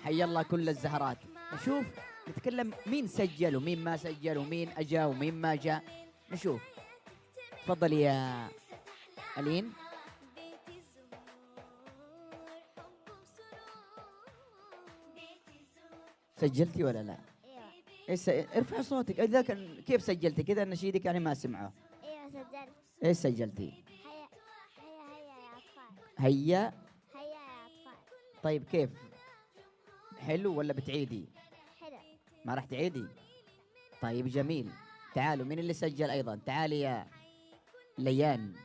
حي الله كل الزهرات. نشوف نتكلم مين سجل ومين ما سجل ومين اجا ومين ما جاء. نشوف. تفضلي يا ألين. سجلتي ولا لا؟ ايوه. ارفع صوتك. اذا كان كيف سجلتي كذا نشيدك يعني ما سمعه؟ ايوه سجلت. ايش سجلتي؟ هيا هيا هيا يا اطفال. هيا. هيا يا اطفال. طيب كيف؟ حلو ولا بتعيدي؟ حلو. ما راح تعيدي؟ طيب جميل. تعالوا مين اللي سجل ايضا؟ تعالي يا ليان.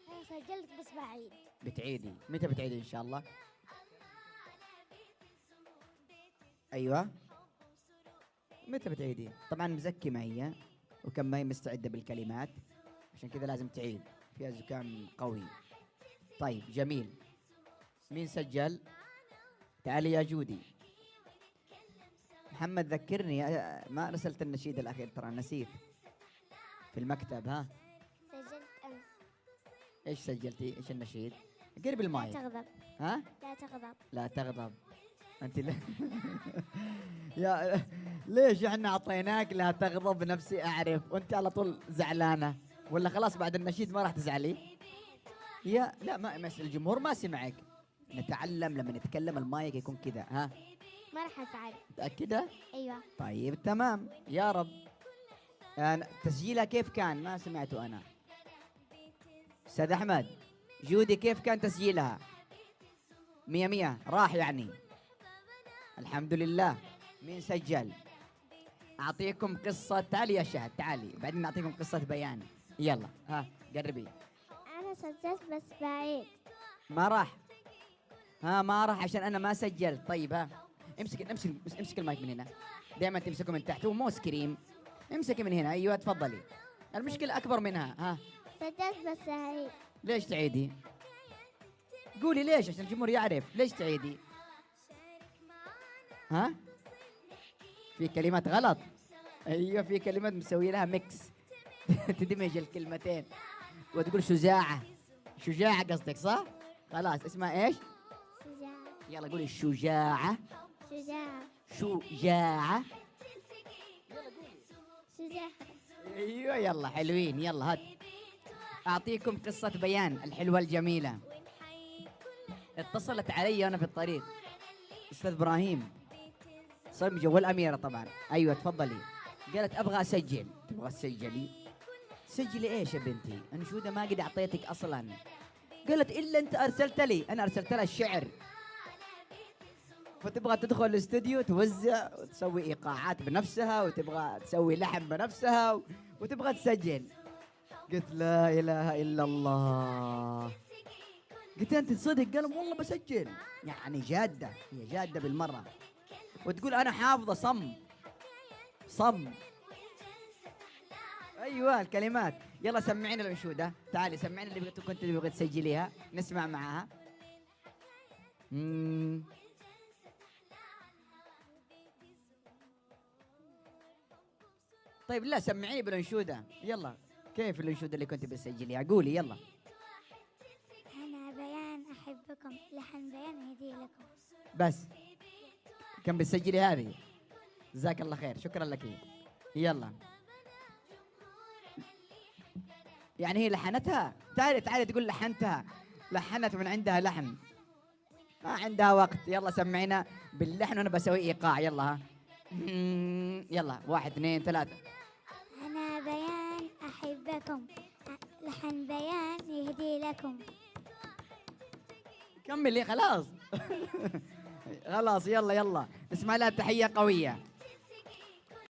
انا سجلت بس بعيد. بتعيدي؟ متى بتعيدي ان شاء الله؟ ايوه. متى بتعيدي؟ طبعا مزكمه هي وكم ما هي مستعده بالكلمات، عشان كذا لازم تعيد، فيها زكام قوي. طيب جميل. مين سجل؟ تعالي يا جودي. محمد ذكرني، ما رسلت النشيد الاخير ترى نسيت في المكتب. ها سجلت امس. ايش سجلتي؟ ايش النشيد؟ قرب لا المايك. تغضب. ها لا تغضب. لا تغضب. انت يا ليش احنا اعطيناك لا تغضب نفسي اعرف وانت على طول زعلانه؟ ولا خلاص بعد النشيد ما راح تزعلي؟ يا لا ما الجمهور ما سمعك. نتعلم لما نتكلم المايك يكون كذا. ها ما راح ازعل. متأكدة؟ ايوه. طيب تمام يا رب. تسجيلها كيف كان؟ ما سمعته انا. استاذ احمد، جودي كيف كان تسجيلها؟ 100 100 راح يعني؟ الحمد لله. مين سجل؟ اعطيكم قصة. تعالي يا شهد تعالي بعدين نعطيكم قصة بيان. يلا ها قربي. انا سجلت بس بعيد. ما راح. ها ما راح عشان انا ما سجلت. طيب ها امسك المايك من هنا. دائما تمسكه من تحت، هو موس كريم. امسكي من هنا. ايوه تفضلي. المشكلة اكبر منها. ها سجلت بس بعيد. ليش تعيدي؟ قولي ليش عشان الجمهور يعرف. ليش تعيدي؟ ها في كلمات غلط. ايوه في كلمات مسوي لها ميكس تدمج الكلمتين وتقول شجاعة. شجاعة قصدك صح؟ خلاص اسمها ايش؟ شجاع. يلا قولي الشجاعة. شجاع. شجاعة. شجاع. ايوه يلا حلوين. يلا هات اعطيكم قصة بيان الحلوة الجميلة. اتصلت علي وانا في الطريق استاذ ابراهيم، صار جوال اميرة طبعا. ايوه تفضلي. قالت ابغى اسجل. تبغى تسجلي؟ سجلي ايش يا بنتي؟ انشودة ما قد اعطيتك اصلا. قالت الا انت ارسلت لي. انا ارسلت لها الشعر، فتبغى تدخل الاستوديو توزع وتسوي ايقاعات بنفسها وتبغى تسوي لحن بنفسها وتبغى تسجل. قلت لا اله الا الله. قلت انت تصدق؟ قال والله بسجل. يعني جاده، هي جاده بالمره. وتقول انا حافظه صم. ايوه الكلمات. يلا سمعينا الانشوده. تعالي سمعينا اللي كنت تبغي تسجليها نسمع معاها. طيب لا سمعيني بالانشوده. يلا كيف الانشوده اللي كنت بتسجليها؟ قولي يلا. أنا بيان أحبكم، لحن بيان يهدي لكم. بس كم بتسجلي هذه؟ جزاك الله خير، شكرا لك. يلا يعني هي لحنتها. تعالي تقول لحنتها. لحنت من عندها لحن، ما عندها وقت. يلا سمعينا باللحن وانا بسوي ايقاع. يلا ها يلا 1 2 3. أنا بيان أحبكم، لحن بيان يهدي لكم. كملي خلاص خلاص يلا نسمع لها تحية قوية.